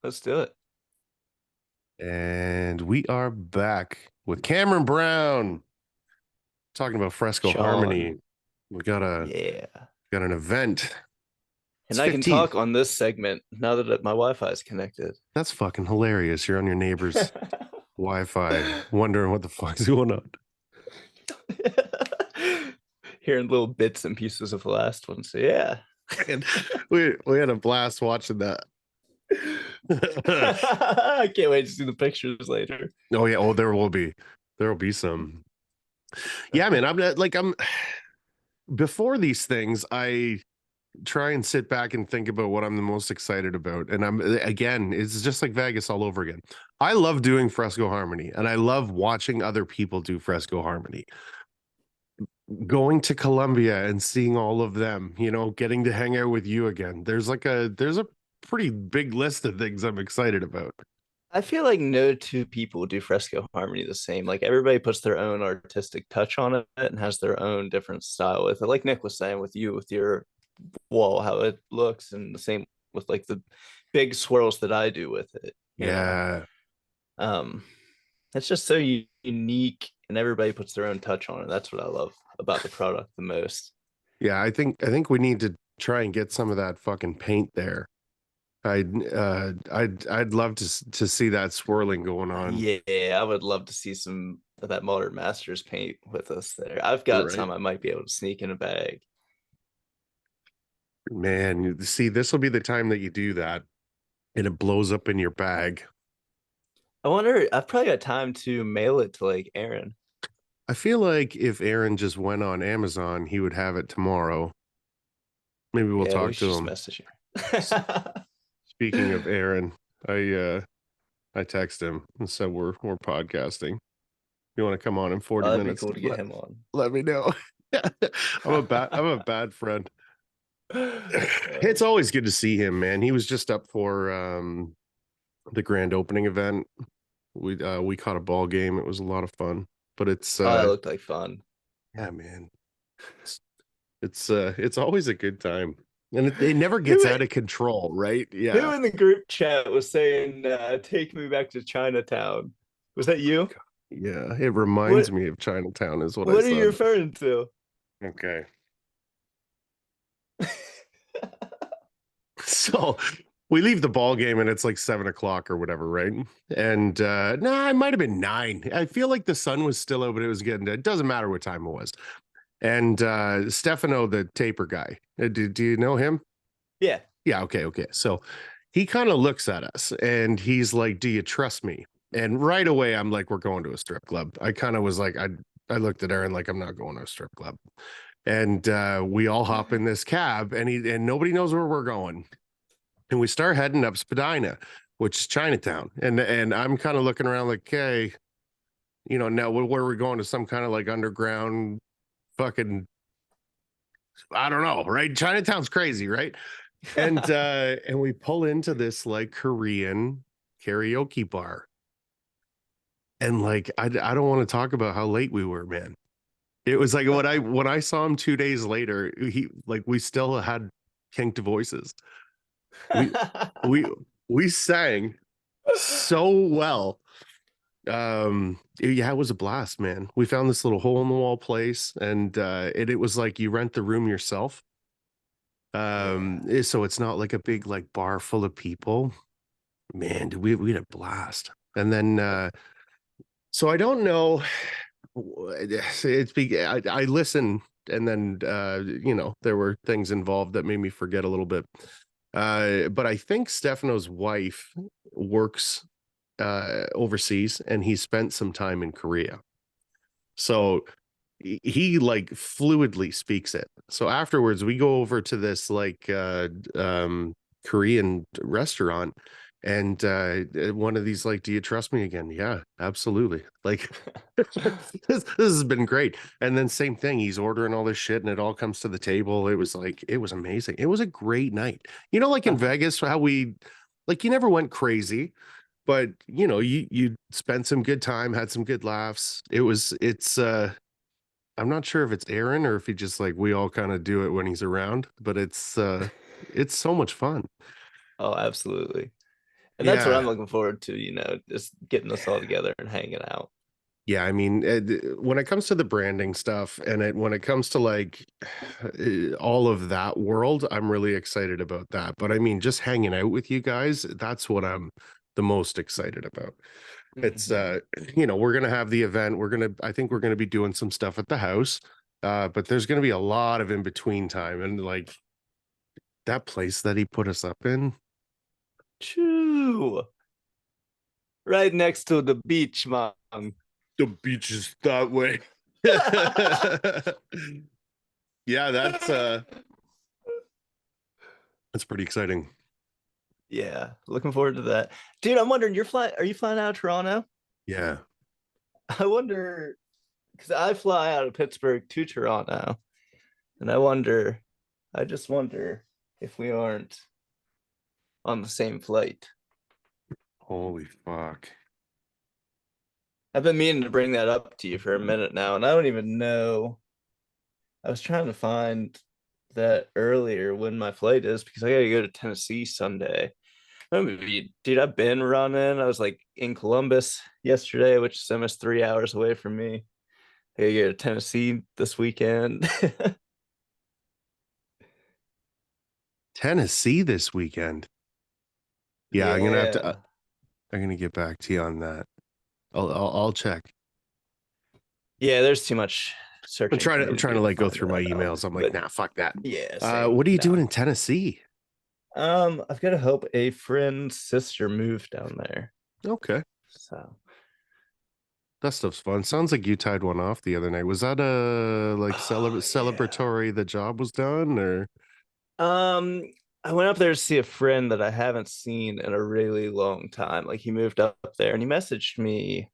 Let's do it. And we are back with Kameron Brown talking about Fresco Sean. Harmony. We got a Yeah. got an event. It's And I can 15th. talk on this segment now that my Wi-Fi is connected. That's fucking hilarious. You're on your neighbor's Wi-Fi, wondering what the fuck's going on. Hearing little bits and pieces of the last one. So yeah. And we had a blast watching that. I can't wait to see the pictures later. Oh yeah. Oh, there will be some. Yeah, man. I'm before these things. I try and sit back and think about what I'm the most excited about. And it's just like Vegas all over again. I love doing Fresco Harmony and I love watching other people do Fresco Harmony. Going to Colombia and seeing all of them, getting to hang out with you again. There's a pretty big list of things I'm excited about. I feel like no two people do Fresco Harmony the same. Like everybody puts their own artistic touch on it and has their own different style with it. Like Nick was saying with you, with your wall, how it looks, and the same with like the big swirls that I do with it, you know. Yeah. Um, it's just so unique and everybody puts their own touch on it. That's what I love about the product the most. Yeah, I think we need to try and get some of that fucking paint there. I'd love to see that swirling going on. Yeah, I would love to see some of that Modern Masters paint with us there. I've got Right. some I might be able to sneak in a bag. Man, see, this will be the time that you do that and it blows up in your bag. I wonder, I've probably got time to mail it to like Aaron. I feel like if Aaron just went on Amazon, he would have it tomorrow. Maybe we'll Yeah, we talk should to just him. message S- her. Speaking of Aaron, I text him and said we're podcasting. You want to come on in 40 Oh, that'd be minutes? cool to get him on. Let me know. I'm a bad friend. It's Uh, always good to see him, man. He was just up for the grand opening event. We caught a ball game. It was a lot of fun. But it's oh, that looked like fun. yeah, man. It's it's always a good time. And it never gets Who out of control, right? who Yeah. in the group chat was saying, "Take me back to Chinatown"? Was that you? Yeah. It reminds What me of Chinatown is what I What are you said. referring to? Okay. So we leave the ball game and it's like 7 o'clock or whatever, right? And it might have been 9. I feel like the sun was still out, but it doesn't matter what time it was. And Stefano, the taper guy, do you know him? Yeah. Yeah, okay. So he kind of looks at us and he's like, "Do you trust me?" And right away, I'm like, "We're going to a strip club." I kind of was like, I looked at Aaron like, "I'm not going to a strip club." And we all hop in this cab, and nobody knows where we're going. And we start heading up Spadina, which is Chinatown. And I'm kind of looking around like, "Okay, now where are we going, to some kind of like underground fucking, I don't know, right? Chinatown's crazy, right?" And we pull into this like Korean karaoke bar. And like I don't want to talk about how late we were, man. It was like when I saw him 2 days later, we still had kinked voices. We we we sang so well. Yeah, it was a blast, man. We found this little hole in the wall place, and it was like you rent the room yourself. Yeah. So it's not like a big like bar full of people. Man, did we had a blast. And then so I don't know. I listened, and then there were things involved that made me forget a little bit. But I think Stefano's wife works overseas, and he spent some time in Korea. So he like fluidly speaks it. So afterwards, we go over to this like Korean restaurant, and one of these like, "Do you trust me again?" Yeah, absolutely. Like this has been great. And then same thing, he's ordering all this shit, and it all comes to the table. It was amazing. It was a great night. Like in Vegas, how we like you never went crazy, but you spent some good time, had some good laughs. It's I'm not sure if it's Aaron or if he just like we all kind of do it when he's around, but it's so much fun. Oh, absolutely. And that's what I'm Yeah. looking forward to, just getting us all together and hanging out. Yeah, I mean, when it comes to the branding stuff and when it comes to like all of that world, I'm really excited about that. But I mean, just hanging out with you guys, that's what I'm the most excited about. It's Mhm. we're gonna have the event. I think we're gonna be doing some stuff at the house. But there's gonna be a lot of in between time, and like that place that he put us up in. Choo. Right next to the beach, man. The beach is that way. Yeah, that's pretty exciting. Yeah, looking forward to that. Dude, I'm wondering, are you flying out of Toronto? Yeah. I wonder, because I fly out of Pittsburgh to Toronto, and I just wonder if we aren't on the same flight. Holy fuck. I've been meaning to bring that up to you for a minute now, and I don't even know. I was trying to find that earlier when my flight is because I gotta go to Tennessee Sunday. Dude, I've been running. I was like in Columbus yesterday, which is almost 3 hours away from me. I gotta go to Tennessee this weekend. Tennessee this weekend. Yeah, Yeah. I'm gonna get back to you on that. I'll check. Yeah, there's too much searching for I'm me to trying to do to like go find through my that out. emails. I'm like, But nah, fuck that. yeah, same. What are you doing No. in Tennessee? I've got to help a friend's sister move down there. Okay. So That stuff's fun. Sounds like you tied one off the other night. Was that a like oh yeah. celebratory the job was done or Um, I went up there to see a friend that I haven't seen in a really long time. Like he moved up there and he messaged me,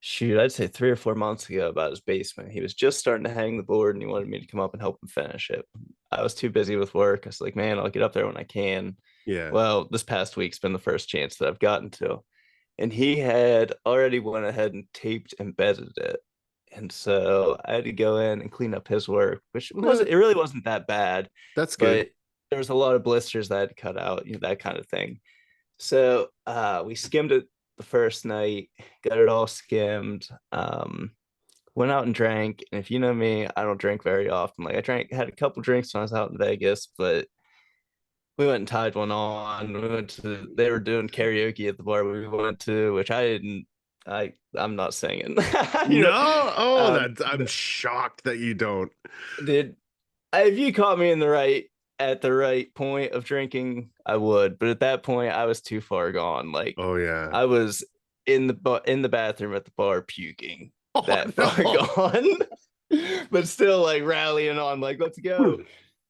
shoot, I'd say 3 or 4 months ago about his basement. He was just starting to hang the board and he wanted me to come up and help him finish it. I was too busy with work. I was like, man, I'll get up there when I can. yeah. Well, this past week's been the first chance that I've gotten to. And he had already went ahead and taped embedded it. And so I had to go in and clean up his work, which No, it really wasn't that bad, that's good. but there was a lot of blisters that I had to cut out, that kind of thing. So we skimmed it the first night, got it all skimmed. Went out and drank. And if you know me, I don't drink very often. Like had a couple drinks when I was out in Vegas, but we went and tied one on. They were doing karaoke at the bar we went to, which I didn't. I'm not singing. you know, No, oh, um, that I'm shocked that you don't. did if you caught me in the right at the right point of drinking, I would. But at that point, I was too far gone. Like Oh yeah. I was in the bathroom at the bar puking. Oh That far no. gone, but still like rallying on. Like let's go.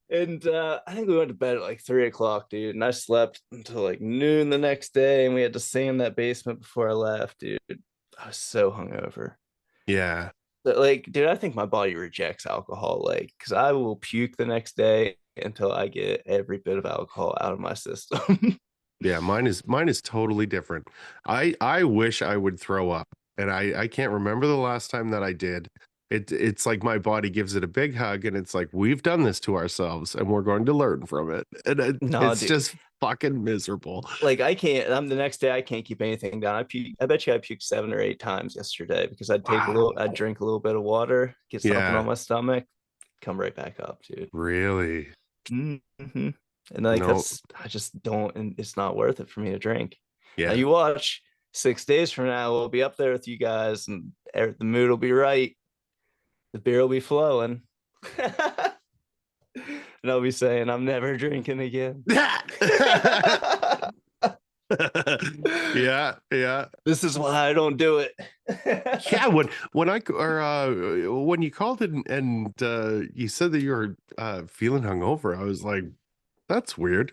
And I think we went to bed at like 3 o'clock, dude. And I slept until like noon the next day, and we had to sand that basement before I left, dude. I was so hungover. Yeah. But like, dude, I think my body rejects alcohol, like, because I will puke the next day until I get every bit of alcohol out of my system. Yeah, mine is totally different. I wish I would throw up, and I can't remember the last time that I did. It's like my body gives it a big hug, and it's like we've done this to ourselves, and we're going to learn from it. And No, it's dude. just fucking miserable. Like I can't. I'm the next day. I can't keep anything down. I bet you I puked 7 or 8 times yesterday because I'd Wow. drink a little bit of water, get something on Yeah, my stomach, come right back up, dude. really. Mm-hmm. And like No. that's I just don't, and it's not worth it for me to drink. Now Yeah. you watch 6 days from now, we'll be up there with you guys, and the mood will be right, the beer will be flowing, and I'll be saying I'm never drinking again. Yeah, yeah. This is why I don't do it. Yeah, when you called it and you said that you were feeling hungover, I was like, that's weird.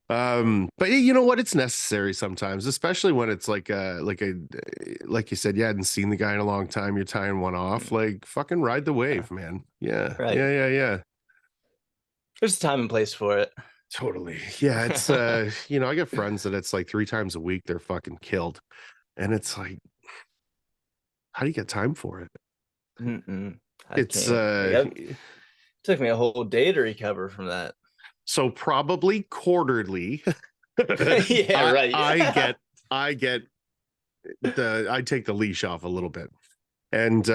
But you know what? It's necessary sometimes, especially when it's like you said, you hadn't seen the guy in a long time, you're tying one off. Like fucking ride the Yeah, wave, man. Yeah, right. yeah, yeah, yeah. There's a time and place for it. Totally. Yeah, it's I get friends that it's like 3 times a week they're fucking killed. And it's like, how do you get time for it? Mm-mm. I It's can't. Like it took me a whole day to recover from that. so probably quarterly. Yeah, right. I Yeah. get I get I take the leash off a little bit. And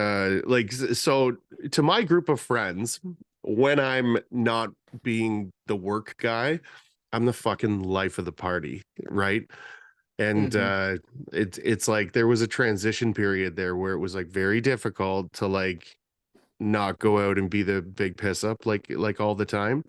like so to my group of friends, when I'm not being the work guy, I'm the fucking life of the party, right? And Hmm. it's like there was a transition period there where it was like very difficult to like not go out and be the big piss up like all the time.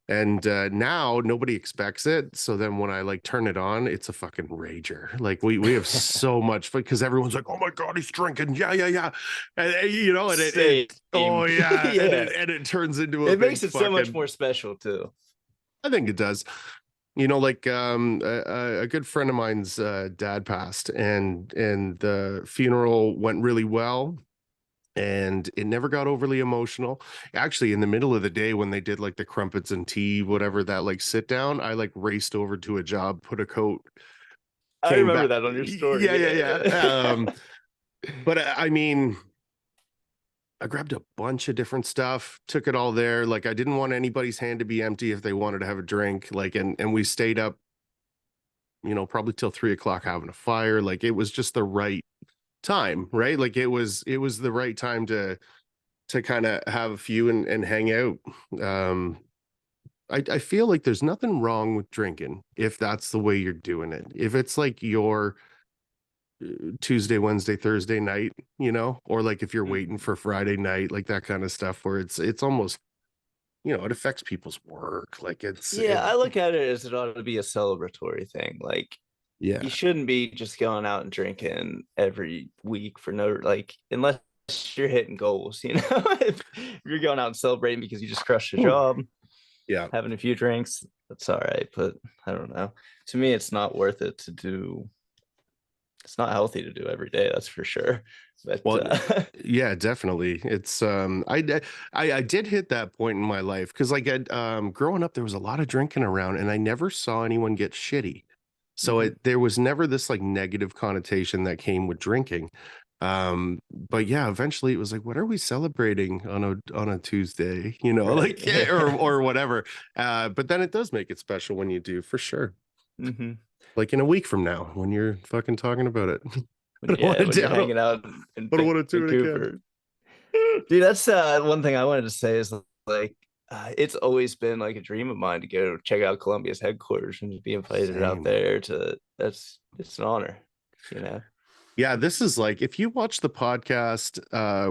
And now nobody expects it. So then when I like turn it on, it's a fucking rager. Like we have so much fun because everyone's like, "Oh my god, he's drinking!" Yeah, yeah, yeah, and you know, and it Same. oh yeah, Yeah. and it turns into a It big makes it so much fucking. more special too. I think it does. You know, like a good friend of mine's dad passed, and the funeral went really well, and it never got overly emotional. Actually, in the middle of the day when they did like the crumpets and tea, whatever that like sit down, I like raced over to a job, put a coat, I came remember back. that on your Yeah, story. yeah, yeah. Yeah. But I mean, I grabbed a bunch of different stuff, took it all there. Like I didn't want anybody's hand to be empty if they wanted to have a drink. Like and we stayed up, you know, probably till 3 o'clock having a fire. Like it was just the right time, right? Like it was the right time to kind of have a few and hang out. Um, I feel like there's nothing wrong with drinking if that's the way you're doing it. If it's like your Tuesday, Wednesday, Thursday night, you know, or like if you're waiting Mhm. for Friday night, like that kind of stuff where it's almost, you know, it affects people's work. Like Yeah, I look at it as it ought to be a celebratory thing. Like yeah. you shouldn't be just going out and drinking every week for no like unless you're hitting goals, you know. If you're going out and celebrating because you just crushed a job, Yeah. having a few drinks, that's all right. But I don't know. To me, it's not worth it to do. It's not healthy to do every day, that's for sure. But Well, yeah, definitely. It's I did hit that point in my life because like growing up there was a lot of drinking around and I never saw anyone get shitty. So mhm. there was never this like negative connotation that came with drinking. But yeah, eventually it was like, what are we celebrating on a Tuesday? You know, Right. like Yeah. or whatever. But then it does make it special when you do for sure. Hmm. Like in a week from now when you're fucking talking about it. I When don't want yeah, to when do you're I don't, hanging out in I don't want to do it again. Vancouver. Dude, that's one thing I wanted to say is like it's always been like a dream of mine to go check out Columbia's headquarters and to be invited out Same. there to that's it's an honor, you know. Yeah, this is like if you watch the podcast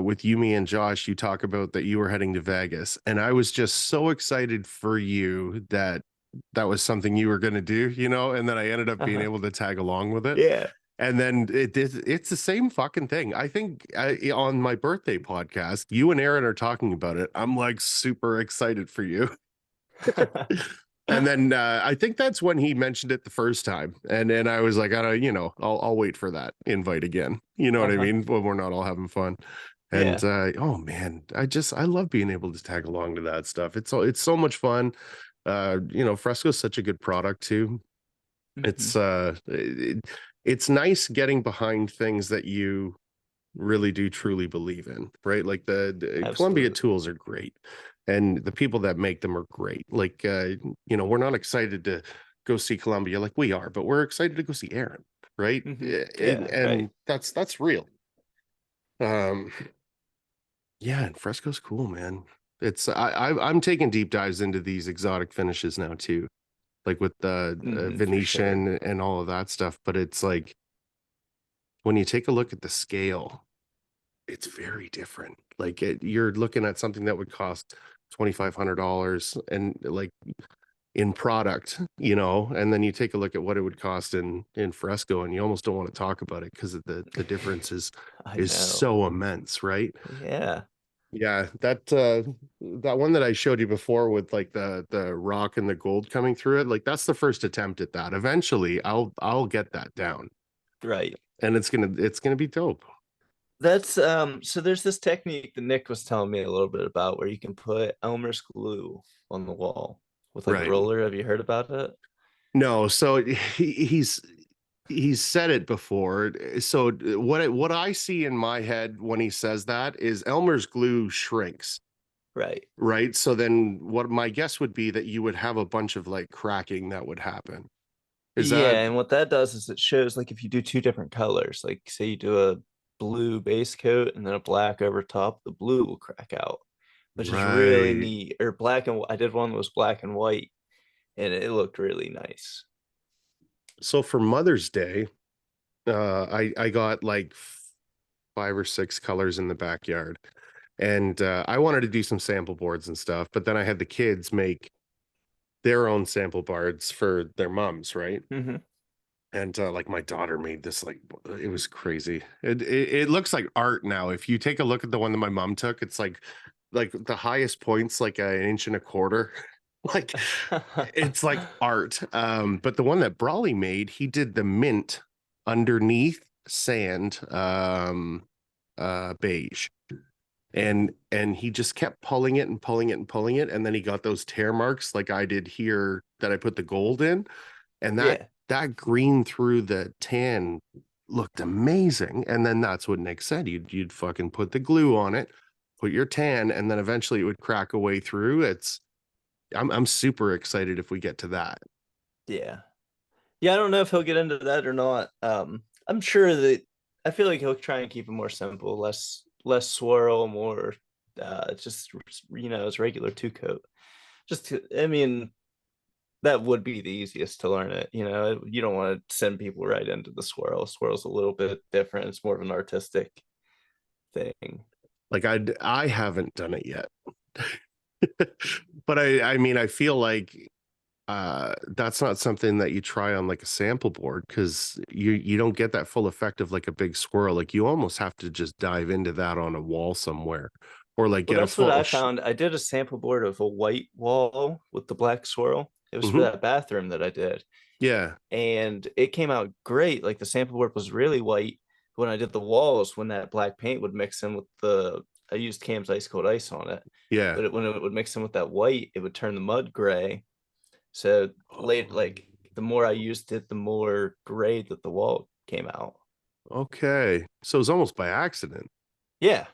with Yumi and Josh, you talk about that you were heading to Vegas, and I was just so excited for you that that was something you were going to do, you know, and then I ended up being Uh-huh. able to tag along with it. Yeah. And then it's the same fucking thing. I think on my birthday podcast, you and Aaron are talking about it. I'm like super excited for you. And then I think that's when he mentioned it the first time, and then I was like, I don't, you know, I'll wait for that invite again. You know what I Uh-huh. mean? When we're not all having fun. And Yeah. oh man, I love being able to tag along to that stuff. It's so much fun. You know, Fresco's such a good product too. Hmm. It's it's nice getting behind things that you really do truly believe in, right? Like the Columbia Absolutely. tools are great, and the people that make them are great. Like, you know, we're not excited to go see Columbia like we are, but we're excited to go see Aaron, right? Hmm. Yeah, And right. that's real. Um, yeah, and Fresco's cool, man. It's I'm taking deep dives into these exotic finishes now too, like with the For sure. Venetian and all of that stuff. But it's like when you take a look at the scale, it's very different. Like you're looking at something that would cost $2,500 and like in product, you know, and then you take a look at what it would cost in Fresco, and you almost don't want to talk about it because the difference I is know. so immense, right? Yeah. Yeah, that one that I showed you before with like the rock and the gold coming through it, like that's the first attempt at that. Eventually, I'll get that down, Right. and it's gonna be dope. That's so there's this technique that Nick was telling me a little bit about where you can put Elmer's glue on the wall with like a Right. roller. Have you heard about it? No, so he's said it before. So what I see in my head when he says that is Elmer's glue shrinks, Right. right? So then what my guess would be that you would have a bunch of like cracking that would happen. Is that Yeah, and what that does is it shows like if you do two different colors, like say you do a blue base coat and then a black over top, the blue will crack out, which is really right? neat. Or black and I did one that was black and white, and it looked really nice. So for Mother's Day, I got like 5 or 6 colors in the backyard, and I wanted to do some sample boards and stuff, but then I had the kids make their own sample boards for their moms, right? Hmm. And like my daughter made this, like it was crazy. It looks like art now. If you take a look at the one that my mom took, it's like the highest points like an inch and a quarter. Like it's like art. But the one that Brawley made, he did the mint underneath sand, beige. And he just kept pulling it and pulling it and pulling it, and then he got those tear marks like I did here that I put the gold in, and that Yeah, that green through the tan looked amazing. And then that's what Nick said, you'd fucking put the glue on it, put your tan, and then eventually it would crack away through. I'm super excited if we get to that. yeah. Yeah, I don't know if he'll get into that or not. I'm sure that I feel like he'll try and keep it more simple, less swirl, more just his regular two coat. I mean, that would be the easiest to learn it. You don't want to send people right into the swirl. Swirl's a little bit different. It's more of an artistic thing. Like I haven't done it yet. But I mean I feel like that's not something that you try on like a sample board, because you don't get that full effect of like a big swirl. Like you almost have to just dive into that on a wall somewhere, or like Well, get a that's what full I found. I did a sample board of a white wall with the black swirl. It was for Mhm. that bathroom that I did. Yeah, And it came out great. Like the sample board was really white. When I did the walls, when that black paint would mix in with I used Cam's ice cold ice on it, yeah. but when it would mix in with that white, it would turn the mud gray. So late, Oh, like the more I used it, the more gray that the wall came out. okay. So it's almost by accident. Yeah,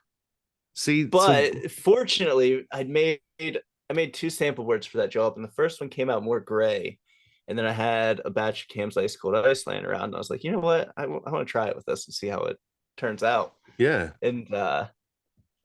See, so but fortunately, I made two sample boards for that job, and the first one came out more gray. And then I had a batch of Cam's ice cold ice laying around, and I was like, you know what? I want to try it with this and see how it turns out. yeah, And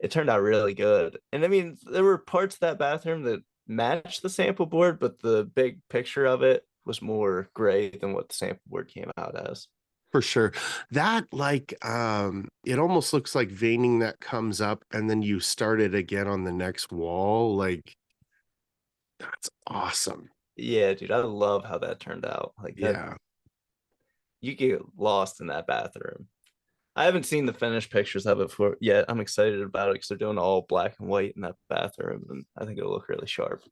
it turned out really good. And I mean, there were parts of that bathroom that matched the sample board, but the big picture of it was more gray than what the sample board came out as. for sure. That like it almost looks like veining that comes up and then you start it again on the next wall. Like that's awesome. Yeah, dude, I love how that turned out. Like that, Yeah. you get lost in that bathroom. I haven't seen the finished pictures of it for yet. I'm excited about it because they're doing all black and white in that bathroom, and I think it'll look really sharp.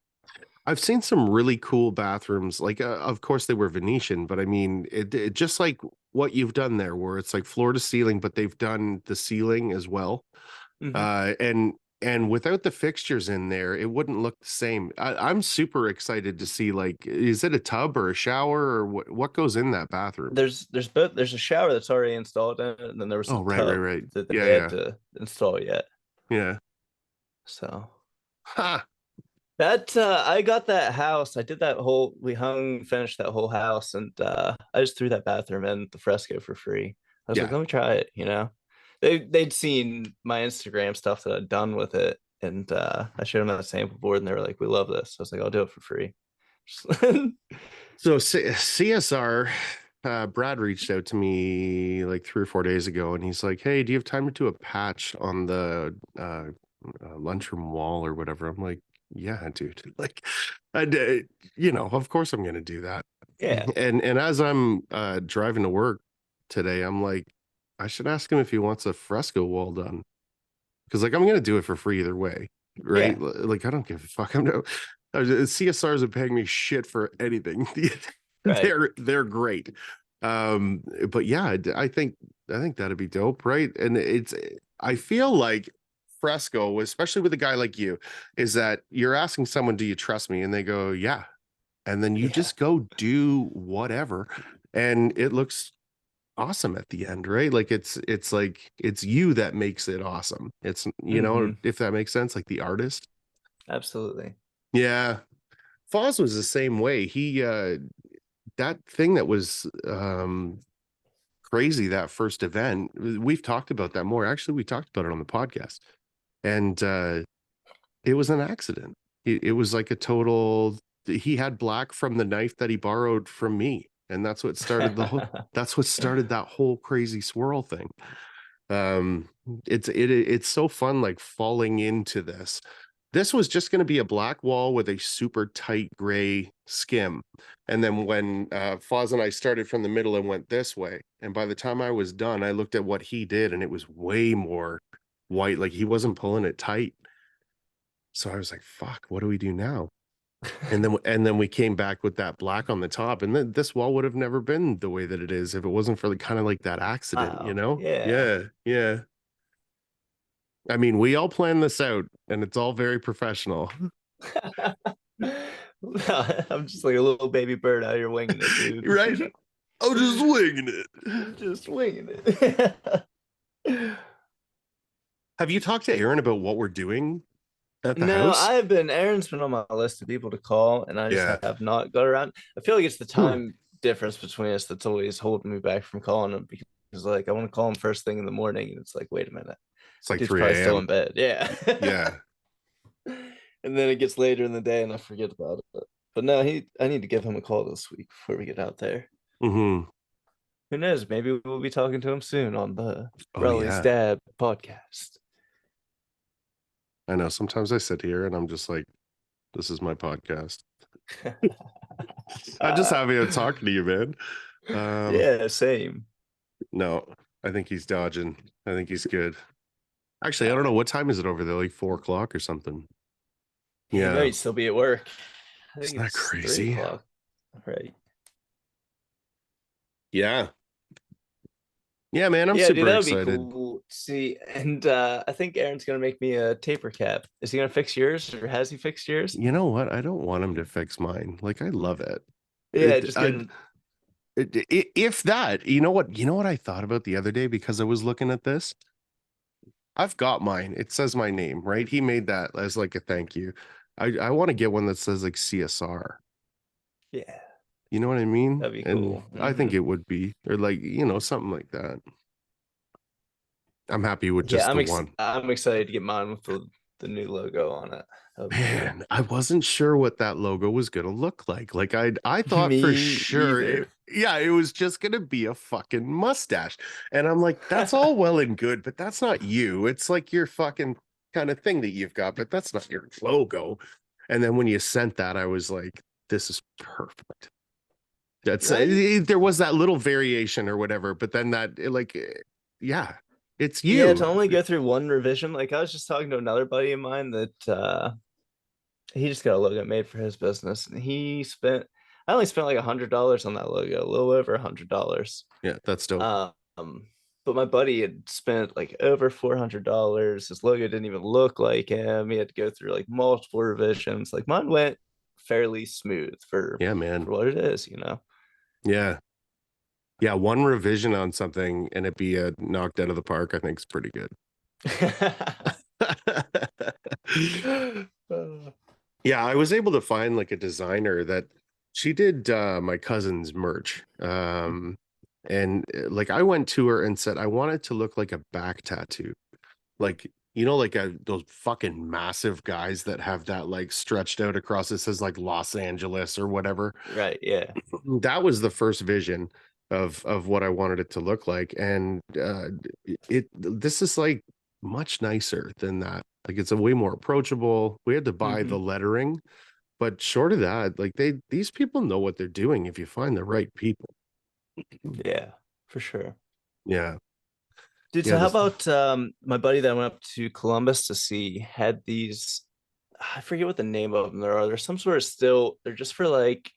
I've seen some really cool bathrooms. Like, of course, they were Venetian, but I mean, it just like what you've done there, where it's like floor to ceiling, but they've done the ceiling as well. Hmm. And without the fixtures in there, it wouldn't look the same. I'm super excited to see, like, is it a tub or a shower, or what goes in that bathroom? There's a shower that's already installed in it, and then there was a Oh, right, right, tub right. that Yeah, they had yeah, to install yet. yeah. So Ha! that I got that house. I did that whole we hung finished that whole house, and I just threw that bathroom in the Fresco for free. I was like, Yeah. let me try it. They'd seen my Instagram stuff that I'd done with it, and I showed them that sample board, and they were like, we love this. I was like, I'll do it for free. So CSR, Brad reached out to me like 3 or 4 days ago, and he's like, "Hey, do you have time to do a patch on the lunchroom wall or whatever?" I'm like, "Yeah, dude. Like, of course I'm gonna do that." Yeah, And as I'm driving to work today, I'm like, I should ask him if he wants a fresco wall done, because like I'm gonna do it for free either way, right? yeah, Like I don't give a fuck. I'm no CSRs are paying me shit for anything. right. They're great. But yeah, I think that'd be dope, right? And I feel like fresco, especially with a guy like you, is that you're asking someone, "Do you trust me?" And they go, "Yeah." And then you Yeah. just go do whatever, and it looks awesome at the end, right? Like it's like it's you that makes it awesome. It's, Hmm. if that makes sense, like the artist. Absolutely. Yeah. Foz was the same way. He that thing that was crazy, that first event, we've talked about that more. Actually, we talked about it on the podcast, and it was an accident. It was like a total, he had black from the knife that he borrowed from me, and that's what started that's what started that whole crazy swirl thing. It's so fun, like falling into this. This was just going to be a black wall with a super tight gray skim. And then when Foz and I started from the middle and went this way, and by the time I was done, I looked at what he did and it was way more white. Like he wasn't pulling it tight. So I was like, fuck, what do we do now? And then we came back with that black on the top, and then this wall would have never been the way that it is if it wasn't for the kind of like that accident, you Wow. know? Yeah. Yeah. I mean, we all planned this out, and it's all very professional. I'm just like a little baby bird out here winging it, dude. Right? I'm just winging it. Just winging it. Have you talked to Aaron about what we're doing at the No, house? Aaron's been on my list of people to call, and I just Yeah. have not got around. I feel like it's the time difference between us that's always holding me back from calling him, because like I want to call him first thing in the morning, and it's like, wait a minute, It's like dude's 3 probably still a.m. in bed. Yeah. Yeah. And then it gets later in the day and I forget about it. But no, I need to give him a call this week before we get out there. Mm-hmm. Who knows? Maybe we'll be talking to him soon on the Oh, Relly's yeah. Dad podcast. I know. Sometimes I sit here and I'm just like, this is my podcast. I'm just happy to talking to you, man. Yeah, same. No, I think he's dodging. I think he's good. Actually, I don't know. What time is it over there? Like 4 o'clock or something? He Yeah. might still be at work. I Isn't think that it's crazy? 3 o'clock. Right. Yeah. Yeah, man. I'm Yeah, dude, super that would be excited. cool. See, and I think Aaron's gonna make me a taper cap. Is he gonna fix yours, or has he fixed yours? You know what? I don't want him to fix mine. Like, I love it. Yeah, just give him. If that, you know what I thought about the other day because I was looking at this? I've got mine. It says my name, right? He made that as like a thank you. I want to get one that says like CSR. Yeah, You know what I mean? that'd be And cool. I think it would be, or like, something like that. I'm happy with Yeah, just the one. I'm excited to get mine with the new logo on it. That'd be cool. Man, I wasn't sure what that logo was gonna look like. Like I thought for Me sure either. yeah, it was just gonna be a fucking mustache. And I'm like, that's all well and good, but that's not you. It's like your fucking kind of thing that you've got, but that's not your logo. And then when you sent that, I was like, this is perfect. That's Right? there was that little variation or whatever, but then yeah, it's Yeah, to you. only go through one revision. Like I was just talking to another buddy of mine that he just got a logo made for his business, and I only spent like $100 on that logo, a little over $100. Yeah, that's dope. Um, but my buddy had spent like over $400. His logo didn't even look like him. He had to go through like multiple revisions. Like mine went fairly smooth Yeah, for man. what it is. Yeah. Yeah, one revision on something and it be a knocked out of the park, I think is pretty good. Yeah, I was able to find like a designer that she did my cousin's merch. And like I went to her and said I want it to look like a back tattoo. Like like those fucking massive guys that have that like stretched out across, it says like Los Angeles or whatever. Right, yeah. That was the first vision of what I wanted it to look like, and this is like much nicer than that. Like it's a way more approachable. We had to buy the Hmm. lettering, but short of that, like these people know what they're doing if you find the right people. Yeah, for sure. Yeah, Dude, yeah. so how This about my buddy that I went up to Columbus to see had these, I forget what the name of them there are. There's some sort of still, they're just for like,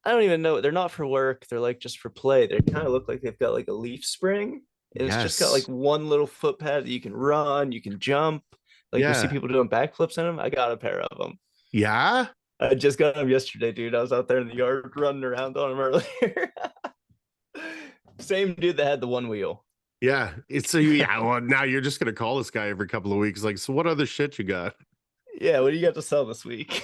I don't even know. They're not for work. They're like just for play. They kind of look like they've got like a leaf spring, and it's just got like yes, one little foot pad that you can run, you can jump. Like you'll see yeah, people doing backflips in them. I got a pair of them. yeah, I just got them yesterday, dude. I was out there in the yard running around on them earlier. Same dude that had the one wheel. yeah. It's so yeah. Well, now you're just gonna call this guy every couple of weeks. Like, so what other shit you got? Yeah, what do you got to sell this week?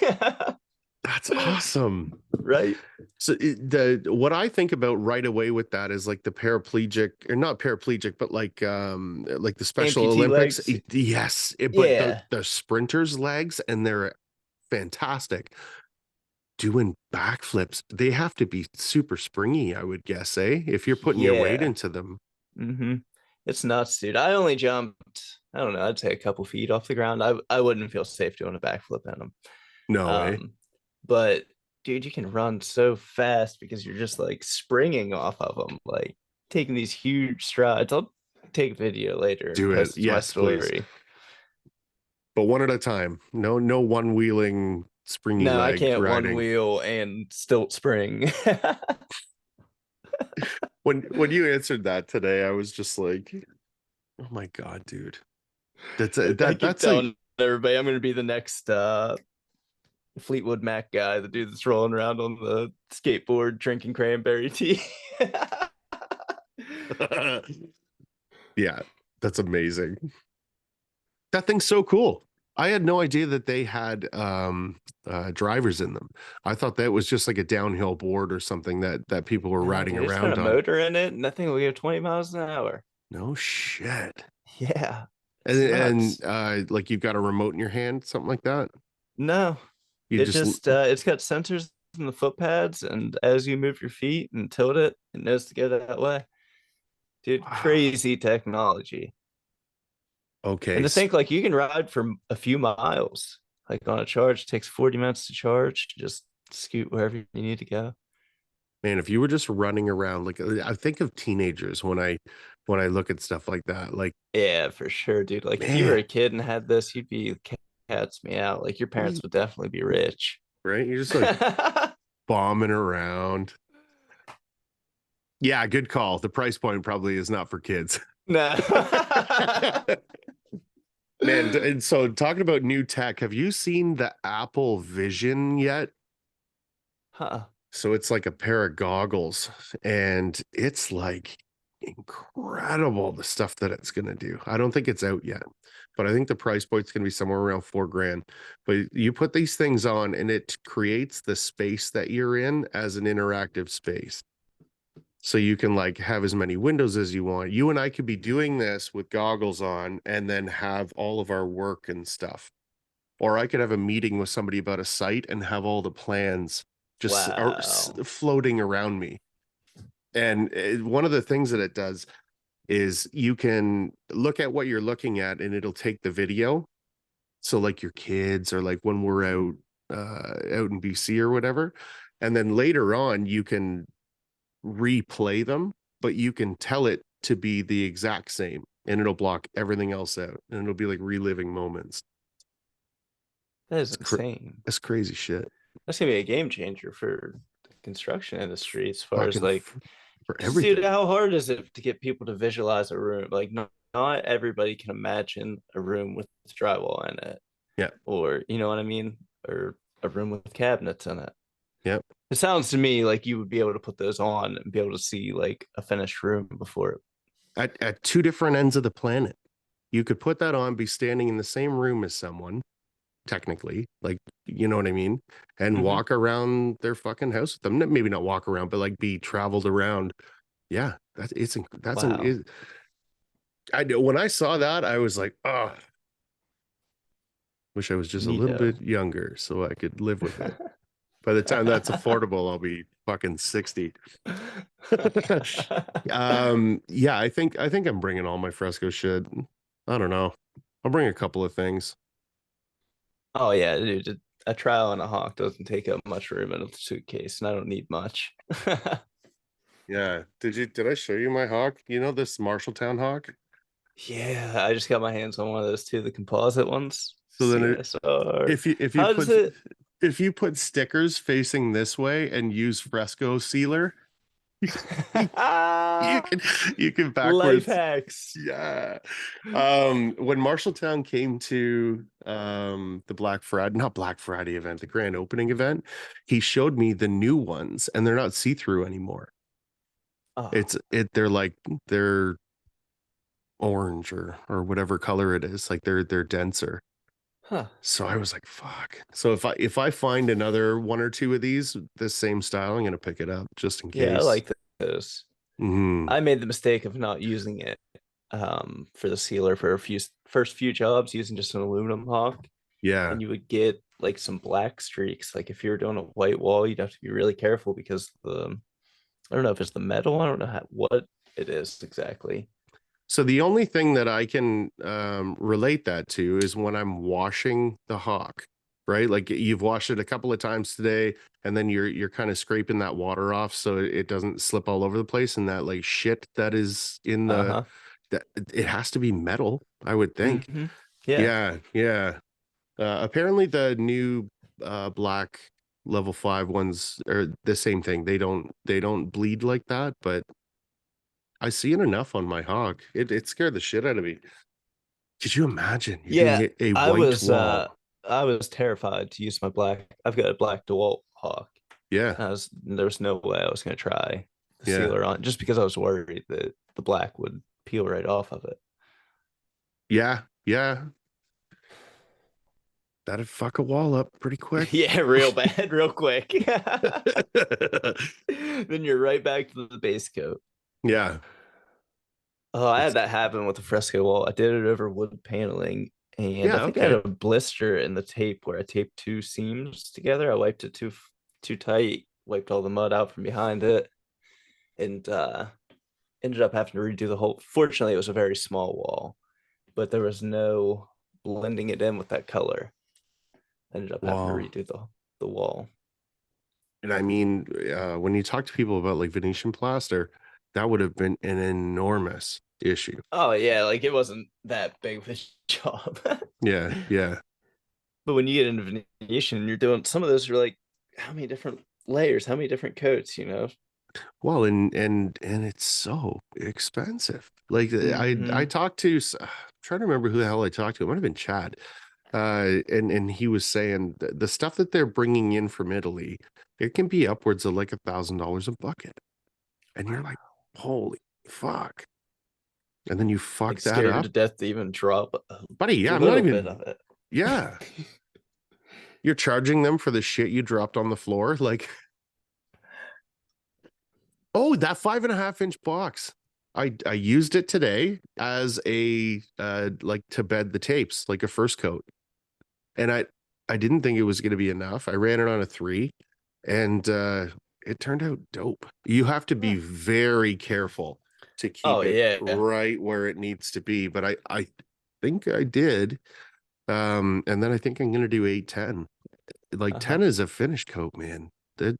That's awesome. Right? So the what I think about right away with that is like the paraplegic, or not paraplegic, but like the Special Amputee Olympics. legs. Yes, but Yeah. the sprinters' legs, and they're fantastic doing backflips. They have to be super springy, I would guess, eh? If you're putting your weight Yeah. into them. Mm-hmm. It's nuts, dude. I only jumped, I don't know, I'd say a couple feet off the ground. I wouldn't feel safe doing a backflip in them. No way. Um, but dude, you can run so fast because you're just like springing off of them, like taking these huge strides. I'll take a video later and Do it. post it to my Yes, please. story. But one at a time. No one wheeling springy No, I leg can't one riding. wheel and stilt spring. When you answered that today, I was just like, oh my God, dude. That's a I that keep that's a telling everybody I'm gonna be the next Fleetwood Mac guy, the dude that's rolling around on the skateboard drinking cranberry tea. yeah, that's amazing. That thing's so cool. I had no idea that they had drivers in them. I thought that was just like a downhill board or something that people were No, riding dude, it's got a around on. motor in it, and that thing will go 20 miles an hour. No shit. Yeah, And it's nuts. like you've got a remote in your hand, something like that. No, You it just just it's got sensors in the foot pads, and as you move your feet and tilt it, it knows to go that way. Dude, wow. crazy technology. And Okay, to think like you can ride for a few miles, like on a charge, it takes 40 minutes to charge, just scoot wherever you need to go. man, if you were just running around, like I think of teenagers when I look at stuff like that, like Yeah, for sure, dude. Like if you were man, a kid and had this, you'd be cats me out. Like your parents would definitely be rich. right? You're just like bombing around. Yeah, good call. The price point probably is not for kids. No. Man, and so talking about new tech, have you seen the Apple Vision yet? Huh. So it's like a pair of goggles, and it's like incredible the stuff that it's going to do. I don't think it's out yet, but I think the price point's going to be somewhere around 4 grand. But you put these things on, and it creates the space that you're in as an interactive space. So you can like have as many windows as you want. You and I could be doing this with goggles on and then have all of our work and stuff. Or I could have a meeting with somebody about a site and have all the plans just Wow. floating around me. And one of the things that it does is you can look at what you're looking at and it'll take the video. So like your kids, or like when we're out in BC or whatever. And then later on you can replay them, but you can tell it to be the exact same and it'll block everything else out and it'll be like reliving moments. That is It's insane. that's crazy shit. That's gonna be a game changer for the construction industry as far as Fucking like, for because dude, everything. how hard is it to get people to visualize a room? Like not everybody can imagine a room with drywall in it, Yeah. or you know what I mean, or a room with cabinets in it. Yeah. It sounds to me like you would be able to put those on and be able to see like a finished room before it. At two different ends of the planet. You could put that on, be standing in the same room as someone, technically, like you know what I mean, and Mm-hmm. walk around their fucking house with them. Maybe not walk around, but like be traveled around. Yeah, that's an Wow. I when I saw that, I was like, oh, wish I was just a little Neato. bit younger so I could live with it. By the time that's affordable, I'll be fucking 60. Yeah, I think I'm bringing all my fresco shit. I don't know. I'll bring a couple of things. Oh yeah, dude. A trial and a hawk doesn't take up much room in a suitcase, and I don't need much. Yeah. Did I show you my hawk? You know this Marshalltown hawk? Yeah, I just got my hands on one of those too, the composite ones. So then CSR. if you How does put it? if you put stickers facing this way and use fresco sealer, you can you can Life backwards. hacks. Yeah. When Marshalltown came to the Black Friday, not Black Friday event, the grand opening event, he showed me the new ones and they're not see-through anymore. Oh, They're like they're orange or whatever color it is, like they're denser. Huh. So I was like, fuck. So if I find another one or two of these, this same style, I'm gonna pick it up just in Yeah, I case. like those. Hmm. I made the mistake of not using it for the sealer for a few first few jobs using just an aluminum hawk, Yeah. and you would get like some black streaks. Like if you were doing a white wall, you'd have to be really careful because the I don't know if it's the metal. I don't know what it is exactly. So the only thing that I can relate that to is when I'm washing the hawk, right? Like you've washed it a couple of times today, and then you're kind of scraping that water off so it doesn't slip all over the place, and that like shit that is in the Uh-huh. that it has to be metal, I would think. Mm-hmm. Yeah. Yeah, yeah. Apparently the new black level 5 ones are the same thing. They don't bleed like that, but I see it enough on my hawk. It scared the shit out of me. Could you imagine you're doing Yeah. a I white was wall? I was terrified to use my black. I've got a black DeWalt hawk. Yeah, There was no way I was gonna try the yeah, sealer on just because I was worried that the black would peel right off of it. yeah, yeah. That'd fuck a wall up pretty quick. Yeah, real bad, real quick. Then you're right back to the base coat. Yeah, Oh, I had it's that happen with the fresco wall. I did it over wood paneling, and I yeah, think I had okay. a blister in the tape where I taped two seams together. I wiped it too tight, wiped all the mud out from behind it, and ended up having to redo the whole. Fortunately, it was a very small wall, but there was no blending it in with that color. I ended up having to Wow. redo the wall. And I mean, when you talk to people about like Venetian plaster, that would have been an enormous issue. Oh yeah, like it wasn't that big of a job. Yeah, yeah. But when you get into Venetian, you're doing some of those are like how many different layers, how many different coats, you know? Well, and it's so expensive. Like I Mm-hmm. talked to I'm trying to remember who the hell I talked to. It might have been Chad. And he was saying the stuff that they're bringing in from Italy, it can be upwards of like $1,000 a bucket. And you're like, holy fuck. And then you fuck Like that scared to up. death to even drop a Buddy, yeah, I'm not little bit even of it. yeah. You're charging them for the shit you dropped on the floor. Like, oh, that 5.5 inch box. I used it today as a like to bed the tapes, like a first coat. And I didn't think it was going to be enough. I ran it on a 3 and it turned out dope. You have to be very careful to Oh keep it yeah. right where it needs to be, but I think I did. And then I think I'm going to do 810. Like Uh-huh. 10 is a finish coat, man.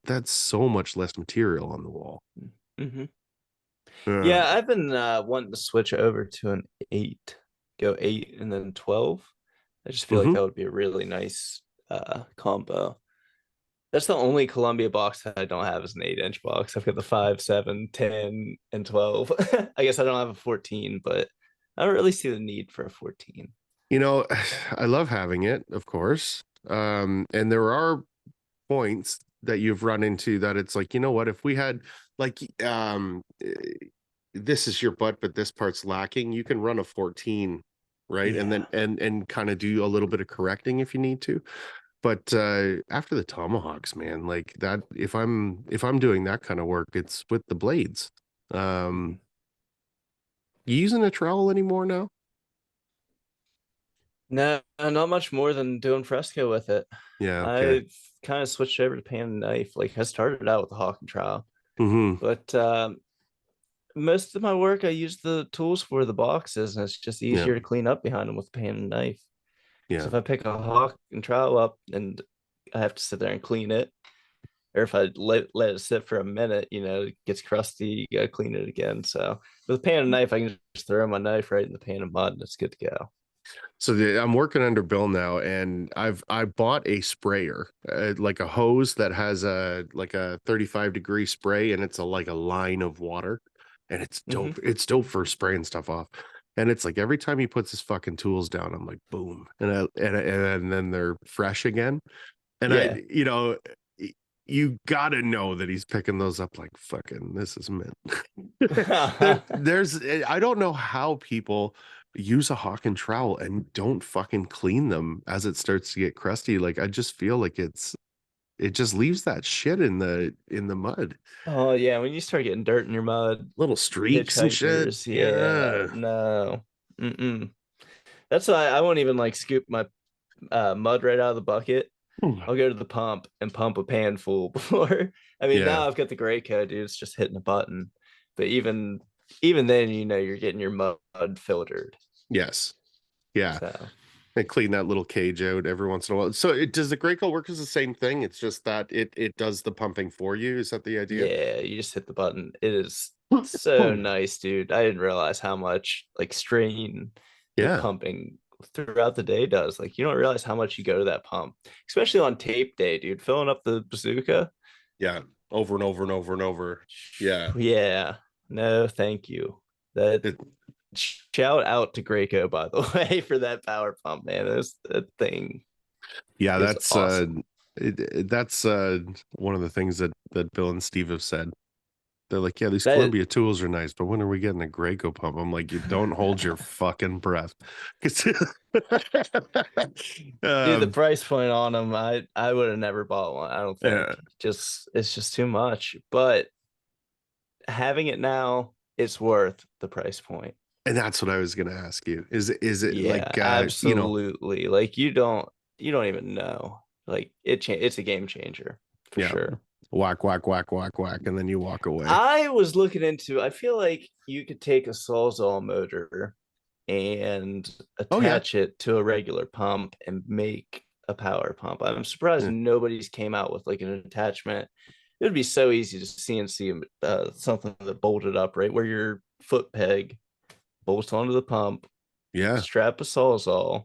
That's so much less material on the wall. Mm-hmm. Uh, Yeah, I've been wanting to switch over to an 8, go 8 and then 12. I just feel like mhm. that would be a really nice combo. That's the only Columbia box that I don't have is an 8-inch box. I've got the 5, 7, 10, and 12. I guess I don't have a 14, but I don't really see the need for a 14. You know, I love having it, of course. And there are points that you've run into that it's like, you know what, if we had like this is your butt, but this part's lacking, you can run a 14, right? And then Yeah. and kind of do a little bit of correcting if you need to. But after the tomahawks, man, like that, if I'm doing that kind of work, it's with the blades. Um, Mhm. you using a trowel anymore now? No, not much more than doing fresco with it. Yeah, okay. I've kind of switched over to pan and knife. Like I started out with the hawk and trowel, Hmm. but most of my work I use the tools for the boxes, and it's just Yeah, easier to clean up behind them with pan and knife. So yeah. if I pick a hawk and trowel up and I have to sit there and clean it, or if I let it sit for a minute, it gets crusty, you gotta clean it again. So with a pan and knife, I can just throw my knife right in the pan of mud and it's good to go. So I'm working under Bill now, and I bought a sprayer, like a hose that has a like a 35-degree spray, and it's a like a line of water, and it's Mm-hmm. dope. It's dope for spraying stuff off. And it's like every time he puts his fucking tools down, I'm like, boom, and then they're fresh again. And Yeah. you gotta know that he's picking those up like fucking this is mint. There's I don't know how people use a hawk and trowel and don't fucking clean them as it starts to get crusty. Like I just feel like it just leaves that shit in the mud. Oh yeah, when you start getting dirt in your mud, Little your streaks and shit. hitchhikers, yeah, Yeah. no. Mm-mm. That's why I won't even like scoop my mud right out of the bucket. I'll go to the pump and pump a pan full before. I mean, Yeah. now I've got the gray code, dude. It's just hitting a button. But even then, you're getting your mud filtered. Yes. Yeah. So And clean that little cage out every once in a while. So does the Graco work as the same thing? It's just that it does the pumping for you. Is that the idea? yeah, you just hit the button. It is so nice, dude. I didn't realize how much like strain the Yeah. pumping throughout the day does. Like you don't realize how much you go to that pump, especially on tape day, dude. Filling up the bazooka. Yeah. Over and over and over and over. Yeah. Yeah. No, thank you. That It, shout out to Graco, by the way, for that power pump, man. That thing yeah, is awesome. that's one of the things that Bill and Steve have said. They're like, yeah, these That Columbia tools are nice, but when are we getting a Graco pump? I'm like, you don't hold your fucking breath. dude, the um, price point on them, I would have never bought one. I don't yeah. think. Just it's just too much. But having it now, it's worth the price point. And that's what I was gonna ask you. Is it Yeah, like absolutely. Like you don't even know. Like it's a game changer for yeah, sure. whack, whack, whack, whack, whack, and then you walk away. I was looking into, I feel like you could take a Sawzall motor and Oh yeah. attach it to a regular pump and make a power pump. I'm surprised Yeah. nobody's came out with like an attachment. It would be so easy to CNC something that bolted up right where your foot peg bolts onto the pump, Yeah. strap a Sawzall.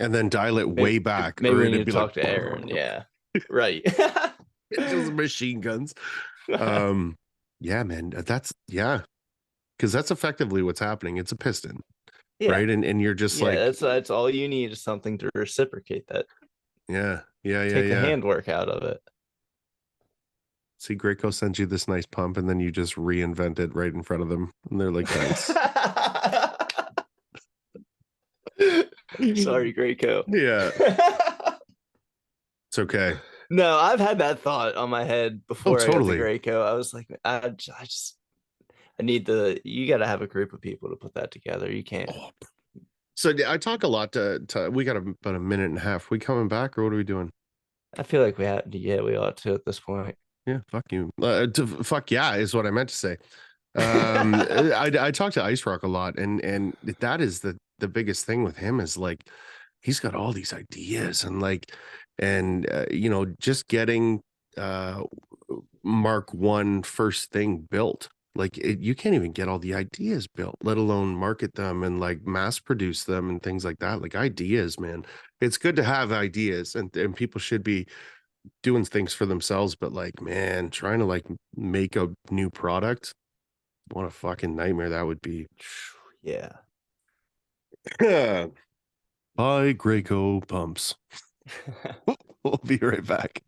And then dial it Maybe, way back, maybe or we need it'd to be like talk to Aaron. Yeah, right. it's just machine guns. Um, yeah, man. Yeah, because that's effectively what's happening. It's a piston, Yeah, right? And you're just yeah. like, That's all you need is something to reciprocate that. yeah, yeah, yeah, Take the yeah. handwork out of it. See, Graco sends you this nice pump, and then you just reinvent it right in front of them, and they're like, nice. Sorry, Graco. Yeah, it's okay. No, I've had that thought on my head Oh, before I got the totally. Graco. I was like, I need you got to have a group of people to put that together. You can't. Oh. So I talk a lot to we got about a minute and a half. We coming back or what are we doing? I feel like yeah, we ought to at this point. Yeah, fuck you. Fuck yeah is what I meant to say. I talk to Ice Rock a lot, and that is the biggest thing with him is like he's got all these ideas and like just getting uh Mark One first thing built. Like you can't even get all the ideas built, let alone market them and like mass produce them and things like that. Like ideas, man. It's good to have ideas, and people should be doing things for themselves. But like, man, trying to like make a new product, what a fucking nightmare that would be. Yeah. Buy Graco pumps. We'll be right back.